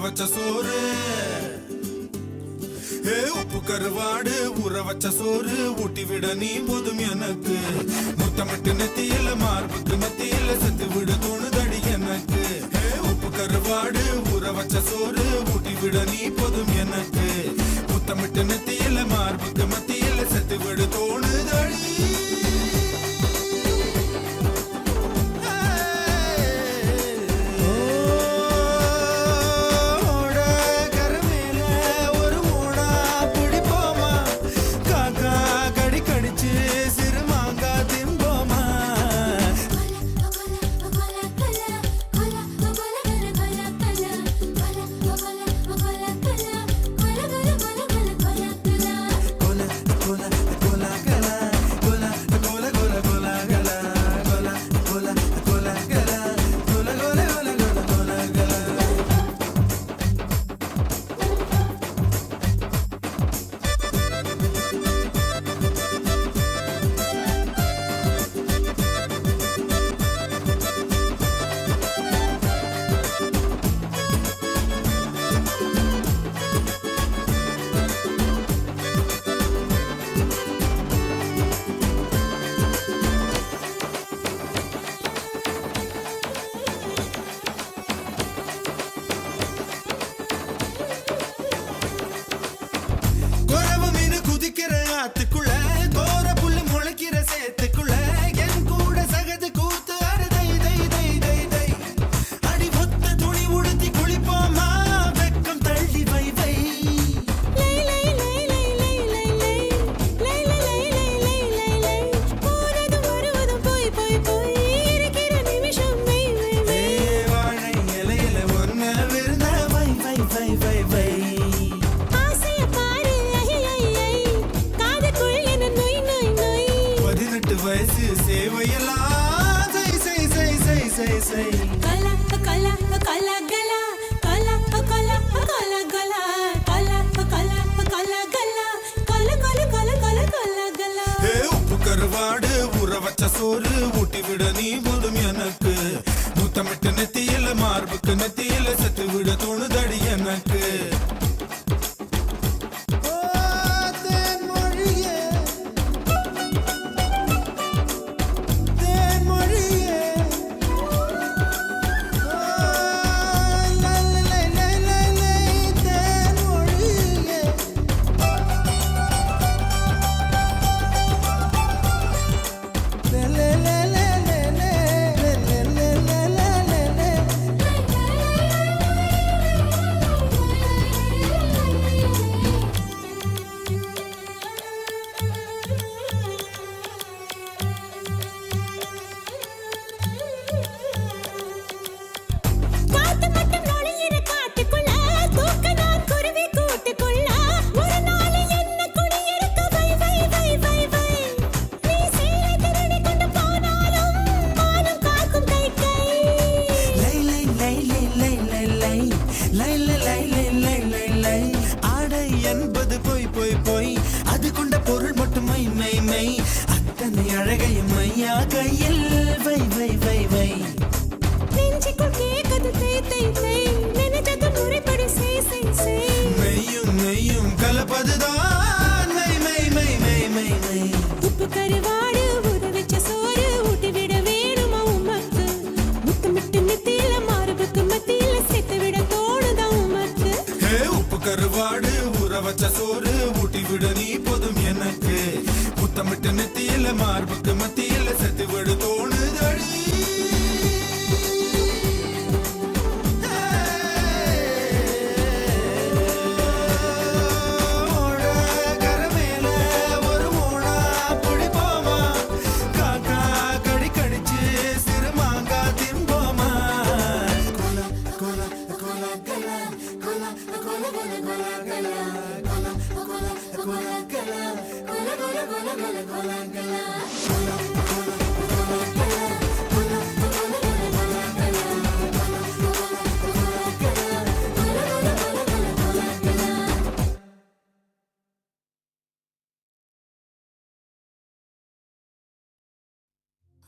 வச்ச சோறு உப்பு கருவாடு ஊற வச்ச சோறு ஊட்டி விட நீ போதும் எனக்கு முத்தமிட்டு நெத்தியில மார்புக்கு மத்தியில செத்து விட தோணுதடி எனக்கு உப்பு கருவாடு ஊற வச்ச சோறு ஊட்டி விட நீ போதும் எனக்கு முத்தமிட்டு நெத்தியில மார்புக்கு மத்தியில செத்து விட தோணுதடி ஆசைய பாரு ஐ ஐ ஐ காதுக்குள்ள கருவாடு ஊற வச்ச சோறு ஊட்டி விட நீ போதும் எனக்கு முத்தமிட்டு நெத்தியில மார்புக்கு நெத்தியில செத்து விட தோணுதடி எனக்கு ஆடை என்பது போய் போய் போய் அது கொண்ட பொருள் மட்டும் மை மை மை அத்தனை அழகையும் மையா கையில் வை வை வை வை நெஞ்சுக்குள் கேட்கது தை தை தை நினைச்சது முறைப்படி செய் செய் செய் மெய்யும் மெய்யும் கலப்பதுதான் மை மை மை மை மை மை உப்பு கருவாடு ஊற வச்ச சோறு ஊட்டி விட வேணுமா உமக்கு முத்தமிட்டு நெத்தியில மார்புக்கு மத்தியில சேர்த்து விட தோணுதா உமக்கு உப்பு கருவாடு ஊற வச்ச சோறு ஊட்டி விட நீ போதும் எனக்கு முத்தமிட்டு நெத்தியில மார்புக்கு மத்தியில செத்து விட தோணுதடி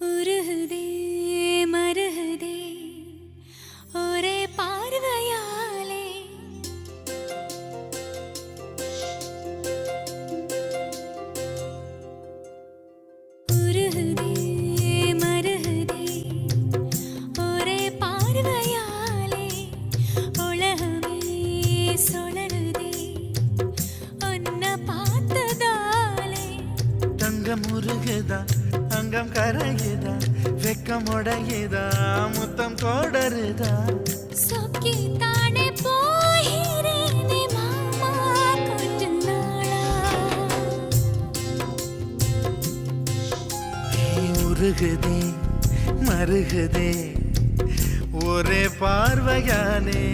உருகுதே மருகுதே ஒரே பார்வையாலே உருகுதே மருகுதே ஒரே பார்வையாலே உலகமே சுழலுதே உன்னை பார்த்ததாலே தங்கம் உருகுதா அங்கம் கரையுதா வெக்கம் உடையுதா முத்தம் கோடருதா சொக்கி தானே போகிறேனே மாமா கொஞ்ச நாளா உருகுதே மருகுதே ஒரே பார்வையாலே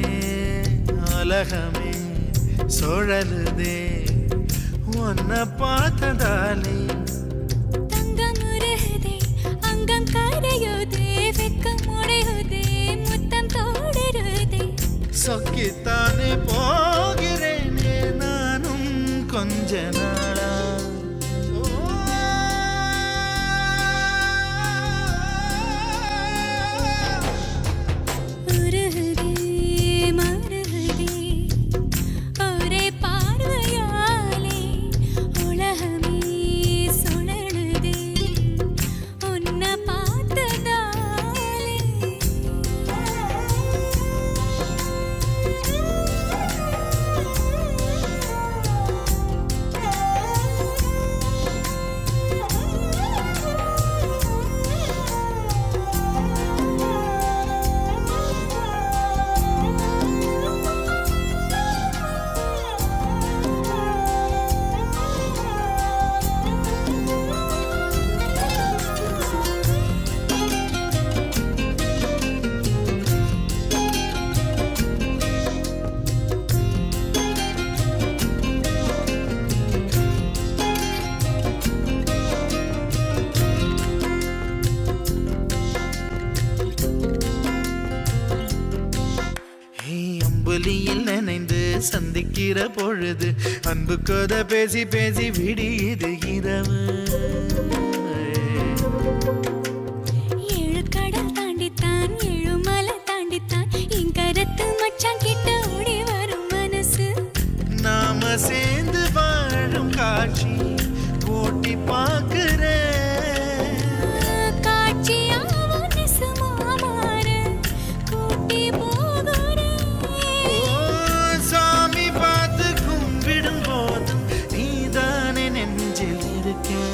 உலகமே சுழலுதே உன்னை பார்த்ததாலே சொக்கித்தானே போகிறேனே நானும் கொஞ்ச நாளா உருகுதே மருகுதே ஒரே பார்வையாலே உலகமே சுழலுதே உன்னை பார்த்ததாலே ஒலியில் நினைந்து சந்திக்கிற பொழுது அன்பு கதை பேசி பேசி விடியுது இரவு. ஓட்டி பார்க்கிறேன். காட்சியாவும் நெசமா மாற கூட்டி போகிறேன். சாமி பார்த்து கும்பிடும் போதும் நீதானே நெஞ்சில் இருக்கேன்.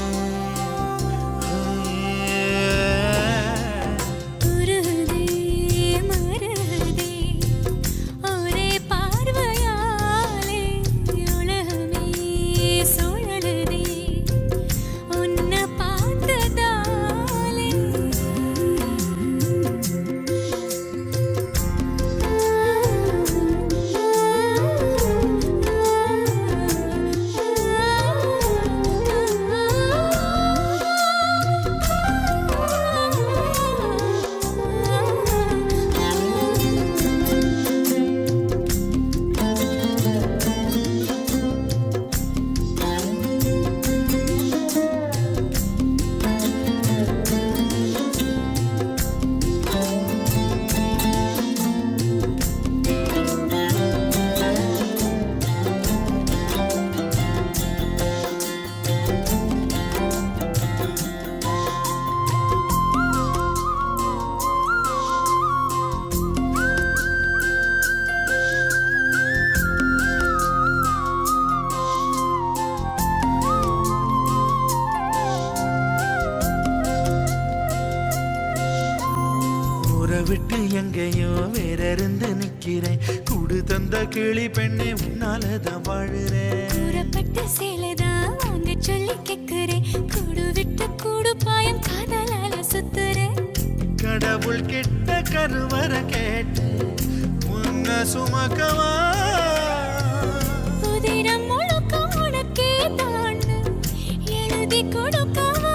விட்டு எங்கேயோ வேற இருந்து நிக்கிறேன். கூடு தந்த கிளி பெண்ணே உன்னாலதான் வாழுறேன். கூறப்பட்ட சேலைதான் வாங்க சொல்லி கேக்குறேன். கூடு விட்டு கூடு பாயம் காதலால சுத்துறேன். கடவுள் கிட்ட கருவற கேட்டு உன்ன சுமக்கவா. உதிரம் முழுக்க உனக்கே தான் எழுதி கொடுக்கவா.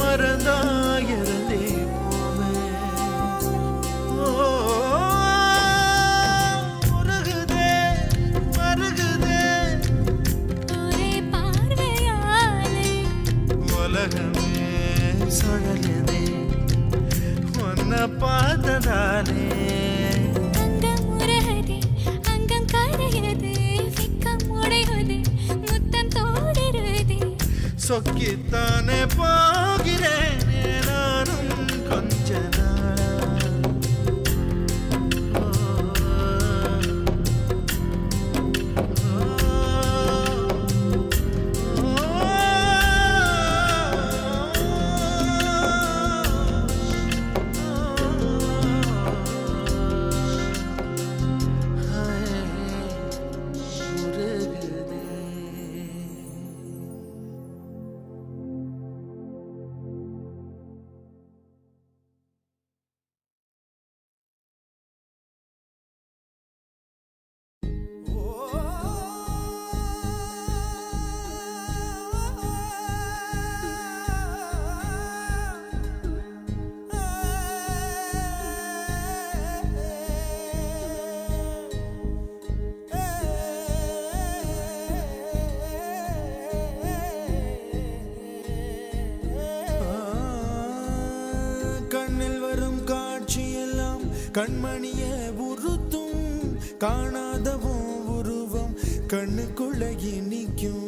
மறந்தாயிரந்தே மருகுதே மருகுதே ஒரே பார்வையாலே உலகமே சுழலுதே உன்னை பார்த்ததாலே. அங்கம் உருகுதே அங்கம் கரையுதே வெக்கம் உடையுதே முத்தம் தோடுருதே. சொக்கித்தானே போகிறேன் நானும் கொஞ்ச நாளா. கண்மணிய உறுத்தும் காணாதவும் உருவம் கண்ணுக்குள்ள இனிக்கும்.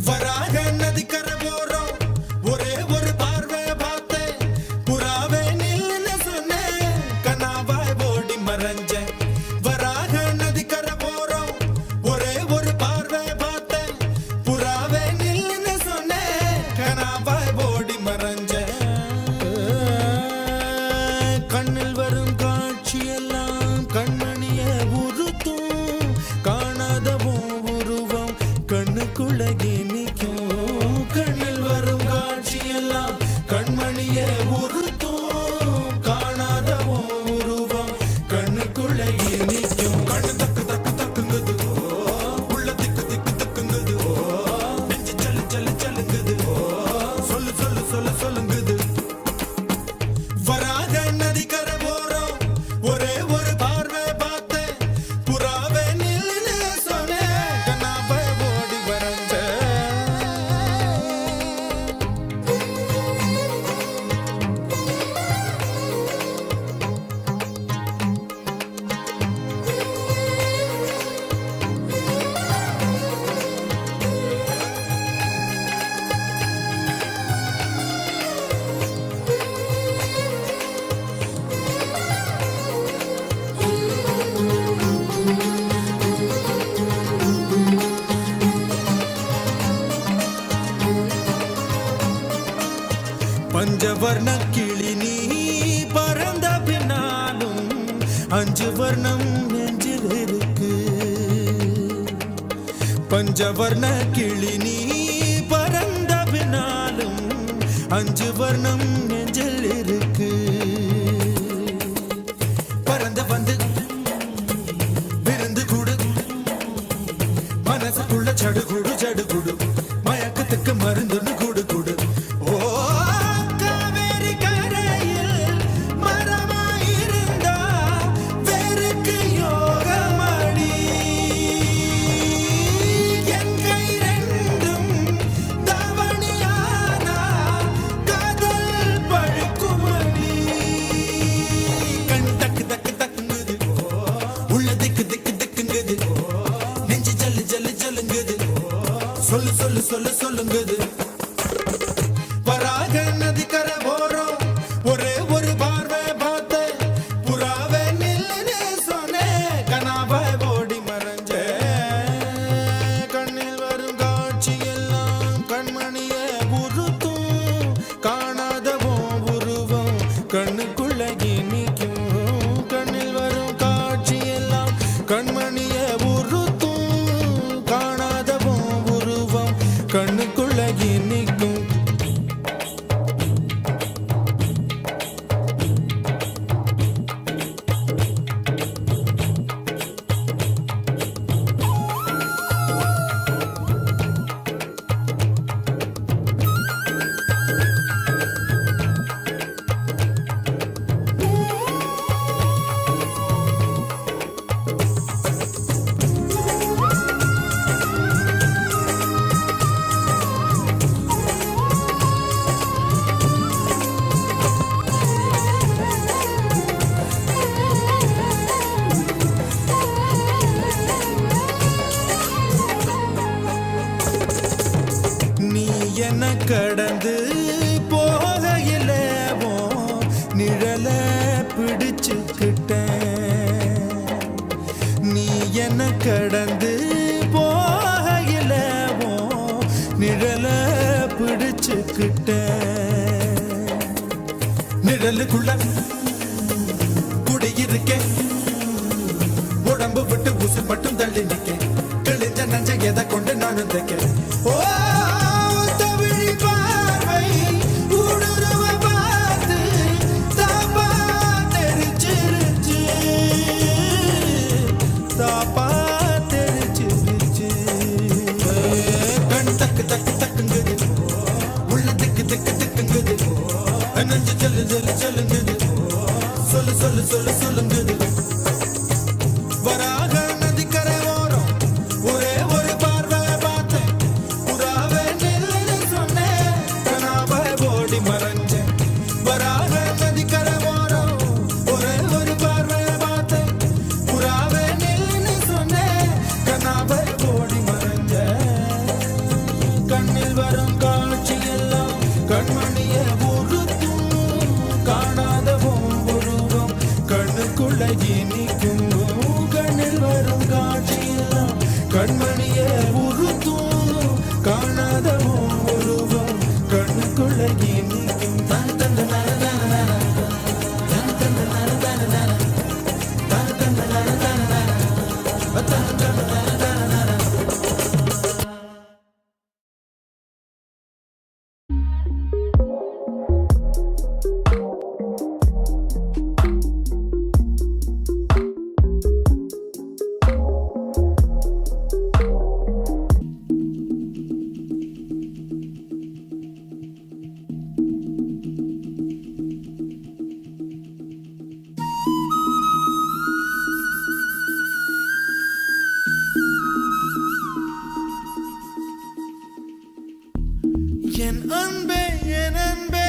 வராக நதிக்கரை போறோம் ஒரே ஒரு பார்வை பார்த்தேன். புறாவே நில்லுன்னு சொன்னேன் கனாவாய் ஓடி மறைஞ்சேன். பஞ்சவர்ண கிளி நீ பறந்த பின்னாலும் 5 வர்ணம் நெஞ்சில் இருக்கு. பஞ்சவர்ண கிளி நீ பறந்த பின்னாலும் 5 வர்ணம் நெஞ்சில் இருக்கு. பறந்து வந்து விருந்து கூடு மனசுக்குள்ள சடுகுடு சடுகுடு மயக்கத்துக்கு மருந்துன்னு கூடு கூடு. ஓ காவேரி கரையில் மரமாயிருந்தா வேருக்கு யோகமடி. என் கை ரெண்டும் தாவணியானா காதல் பழுக்குமடி. கண் தக்கு தக்கு தக்குங்குது உள்ள திக்கு திக்கு திக்குங்குது. நெஞ்சு ஜல்லு ஜல்லு ஜல்லுங்குது. சொல்லு சொல்லு சொல்லு சொல்லுங்குது. வராக நதிக்கரை ஓரம் ஒரே ஒரு பார்வை பார்த்த புறாவே நில்லுன்னு சொன்னேன். கனாவாய் ஓடி மறைஞ்ச கண்ணில் வரும் காட்சி எல்லாம் கண்மணிய உறுத்தும். காணாதவோ உருவம் கண்ணுக்குள்ள இனிக்கும். கண்ணில் வரும் காட்சி எல்லாம் கண்மணிய உறுத்தும். காணாதவோ உருவம் கண்ணுக்குள்ள இனிக்கும். நீ என்ன கடந்து போகையில நிழல பிடிச்சுக்கிட்டேன். நீ என்ன கடந்து போகையில நிழல பிடிச்சுக்கிட்டேன். நிழலுக்குள்ள குடியிருக்கேன். உடம்பு விட்டு உசு மட்டும் தள்ளி நிக்க. கிழிஞ்ச நஞ்ச எதை கொண்டு நானும் தைக்க. ஓ தவிழி பார்வை ஊடுருவ பார்த்து தாப்பா தெரிச்சிருச்சு. தாப்பா தெரிச்சிருச்சு. கண் தக்கு தக்கு தக்குங்குது உள்ள திக்கு திக்கு திக்குங்குது. நஞ்சு ஜல்லு ஜல்லு ஜல்லுங்குது. சொல்லு சொல்லு சொல்லு சொல்லுங்குது. வராக நதிக்கரை ஓரம் ஒரே ஒரு பார்வை பார்த்தேன். புறாவே நில்லுன்னு சொன்னேன். கனாவாய் ஓடி மறைஞ்சேன். வராக நதிக்கரை ஓரம் ஒரே ஒரு பார்வை பார்த்தேன். புறாவே நில்லுன்னு சொன்னேன். கனாவாய் ஓடி மறைஞ்சேன். கண்ணில் வரும் காட்சி எல்லாம் கண்மணிய உறுத்தும். காணாதவோ உருவம் கண்ணுக்குள்ள இனிக்கும். கண்ணில் வரும் காட்சி எல்லாம் கண்மணிய உறுத்தும். காணாதவோ உருவம் கண்ணுக்குள்ள இனிக்கும். தன் தந்த நர நர நர. தன் தந்த நர நர நர. தன் தந்த நர நர நர. தன் தந்த நர நர நர. என் அன்பே என் அன்பே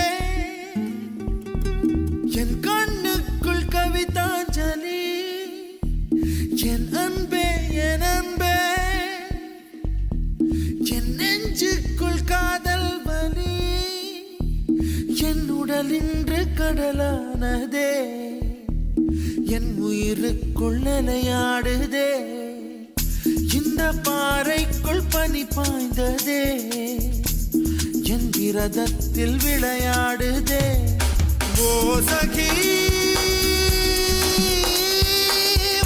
என் கண்ணுக்குள் கவிதாஞ்சலி. என் அன்பே என் அன்பே என் நெஞ்சுக்குள் காதல் வலி. என் உடல் இன்று கடலானதே. என் உயிருக்குள் நிலையாடுதே. இந்த பாறைக்குள் பனி பாய்ந்ததே. என் விரதத்தில் விளையாடுதே ஓ சகி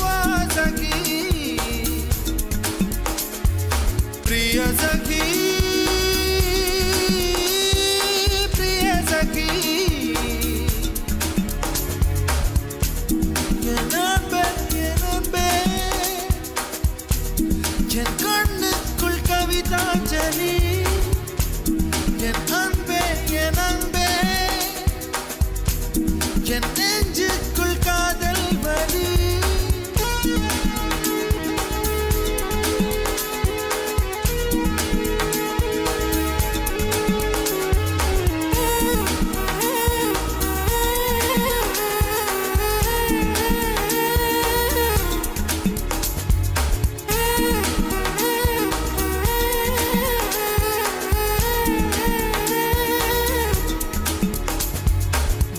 வா சகி பிரிய சகி பிரிய சகி என் கண்ணுக்குள் கவிதாஞ்சலி என் அன்பே என் அன்பே என் நெஞ்சுக்குள் காதல் வலி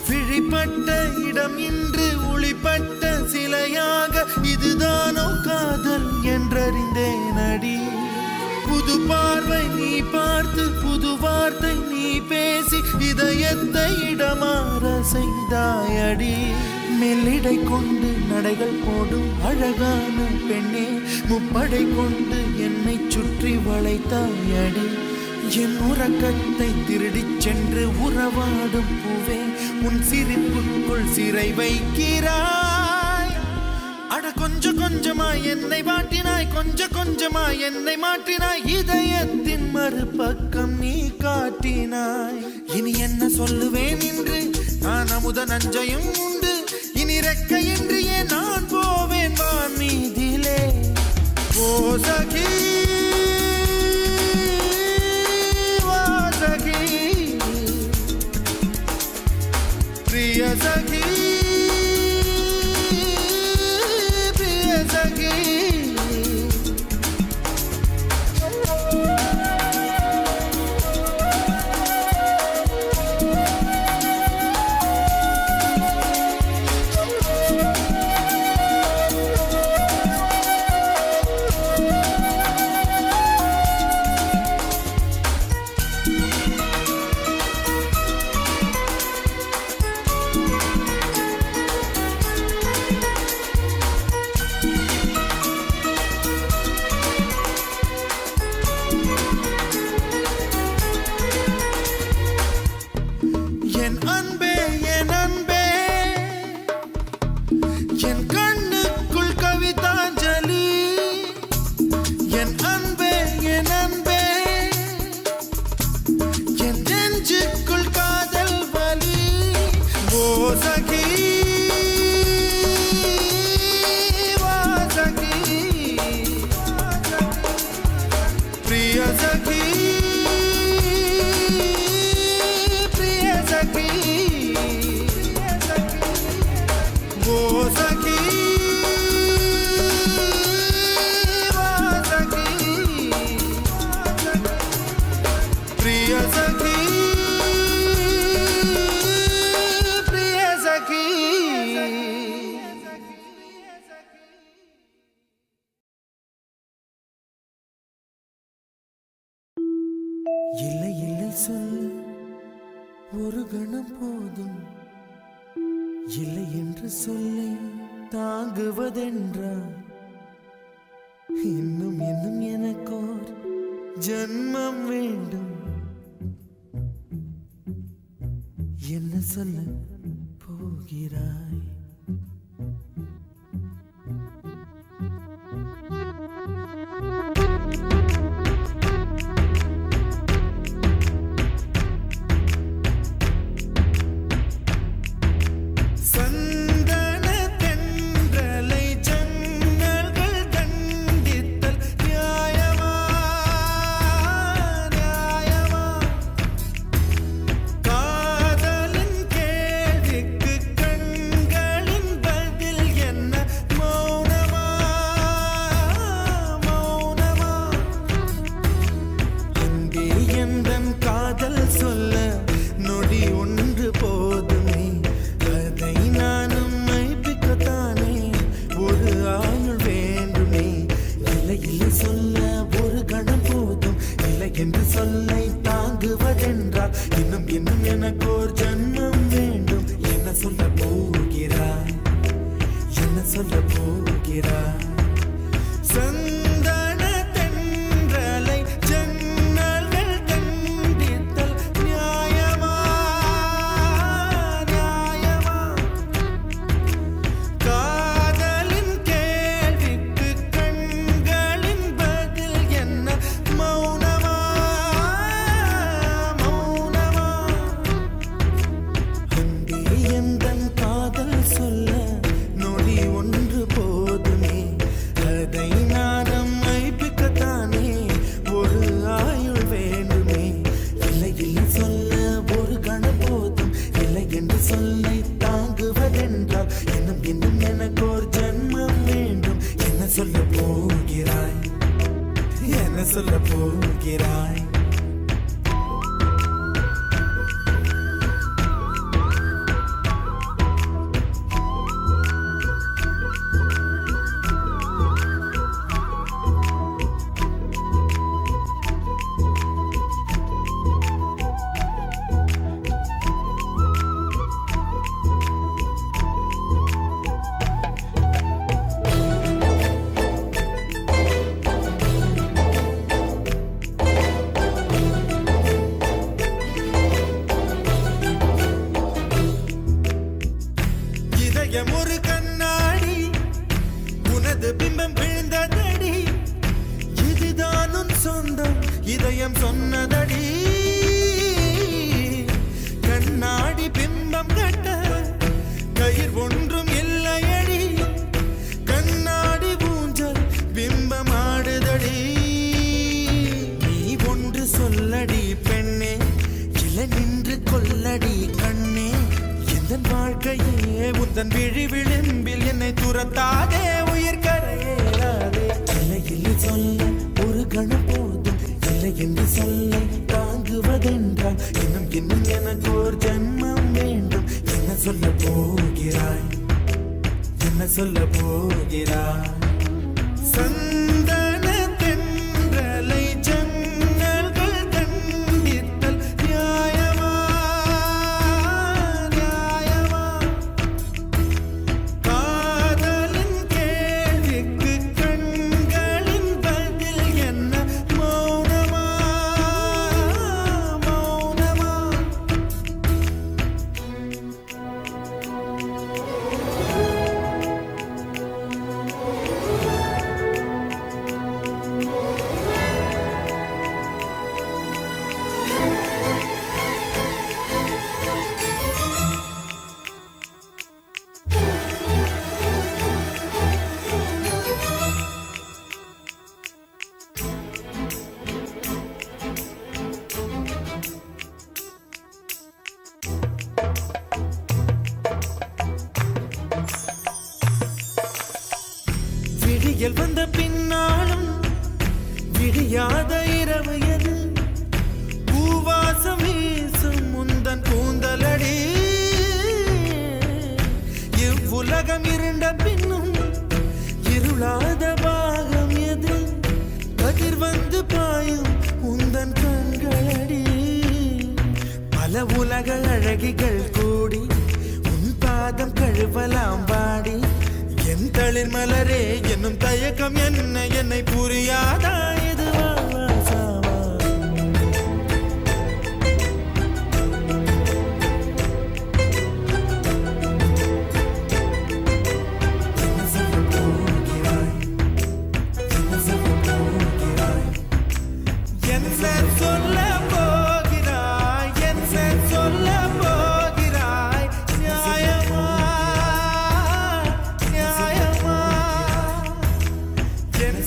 விழிப்பட்ட இடம் இன்று ஒளிப்பட்ட சிலையாக இதுதானோ காதல் என்றறிந்தேன் அடி புது பார்வை நீ பார்த்து புது வார்த்தை நீ பேசி இதயத்தை இடமாற செய்தாயடி மெல்லிடை கொண்டு நடைகள் போடும் அழகான பெண்ணே முப்படை கொண்டு என்னை சுற்றி வளைத்தாயடி என் உறக்கத்தை திருடிச் சென்று உறவாடும் பூவே உன் சிரிப்புக்குள் சிறை வைக்கிறாய் அட கொஞ்சம் கொஞ்சமாய் என்னை வாட்டினாய் கொஞ்சம் கொஞ்சமாய் என்னை மாற்றினாய் இதயத்தின் மறுபக்கம் நீ காட்டினாய் இனி என்ன சொல்லுவேன் என்று நான் அமுத நஞ்சையும் உண்டு இனி ரெக்கையின்றியே நான் போவேன் வான் மீதிலே ஓ சகி प्रिय सखी प्रिय सखी என் அன்பே என் அன்பே என் கண்ணுக்குள் கவிதாஞ்சலி என் அன்பே என் அன்பே என் நெஞ்சுக்குள் காதல் வலி ஓ சகி வா சகி பிரிய சகி वो सखी वो सखी प्रिय सखी प्रिय सखी இல்லை இல்லை சொல்ல ஒரு கணம் போதும் இல்லை என்று சொல்லை தாங்குவதென்றா இன்னும் இன்னும் எனக்கோர் ஜன்மம் வேண்டும் என்ன சொல்ல போகிறாய் என்று சொல்லை தாங்குவதென்றால் இன்னும் இன்னும் எனக்கு ஒரு ஜன்மம் வேண்டும். என்ன சொல்ல போகிறாய், என்ன சொல்ல போகிறாய்? சந்தன தென்றலை ஜன்னல்கள் கண்டித்தல் நியாயமா, நியாயமா? காதலின் கேள்விக்கு கண்களின் பதில் என்ன மௌனமா, மௌனமா? அன்பே எந்தன் காதல் சொல்ல நொடி ஒன்று போதுமே, அதை நானும் மைப்பிக்கத்தானே ஒரு ஆயுள் வேண்டுமே. இல்லை இல்லை சொல்ல ஒரு கணம் போதும், இல்லை என்று சொல்லை தாங்குவதென்றால் இன்னும் இன்னும் எனக்கு ஒரு ஜன்மம் வேண்டும். என்ன சொல்ல போகிறாய், என்ன சொல்ல போகிறாய்? இதயம் ஒரு கண்ணாடி, உனது பிம்பம் விழுந்ததடி, இதுதான் உன் சொந்தம் இதயம் சொன்னதடி. கண்ணாடி பிம்பம் கட்ட கயிர் ஒன்றும் இல்லையடி, கண்ணாடி ஊஞ்சல் பிம்பம் ஆடுதடி. நீ ஒன்று சொல்லடி பெண்ணே, இலை நின்று கொல்லடி கண்ணே. எந்தன் வாழ்க்கையே உந்தன் விழி விளிம்பில் என்னை துரத்தாதே, உயிர் கரையேறாதே. இல்லை இல்லை சொல்ல ஒரு கணம் போதும், இல்லை என்று சொல்லை தாங்குவதென்றால் இன்னும் இன்னும் எனக்கு ஒரு ஜன்மம் வேண்டும். என்ன சொல்ல போகிறாய், என்ன சொல்ல போகிறாய்? சந்தன தென்றலை ஜன்னல்கள் கண்டித்தல் நியாயமா, நியாயமா? காதலின் கேள்விக்கு கண்களின் பதில் என்ன மௌனமா, மௌனமா? விடியல் வந்த பின்னாலும் விடியாத இரவு எது, பூவாசம் வீசும் முந்தன் கூந்தலடி. இவ்வுலகம் இருண்ட பின்னும் இருளாத பாகம் எது, கதிர் வந்து பாயும் உந்தன் கண்களடி. பல உலக அழகிகள் கூடி உன் பாதம் கழுவலாம் பாடி. என் தளிர் மலரே என்னும் தயக்கம் என்ன, என்னை புரியாதா இது வாசாவா? என்ன சொல்ல போகிறாய், என்ன சொல்ல போகிறாய்? என்ன சொல்ல போகிறாய், என்ன சொல்ல போகிறாய்? நியாயமா, நியாயமா? என்ன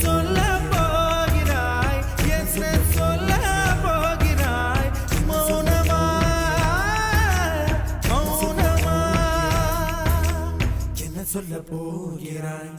சொல்ல போகிறாய், என்ன சொல்ல போகிறாய்? மௌனமா, மௌனமா? என்ன சொல்ல போகிறாய்?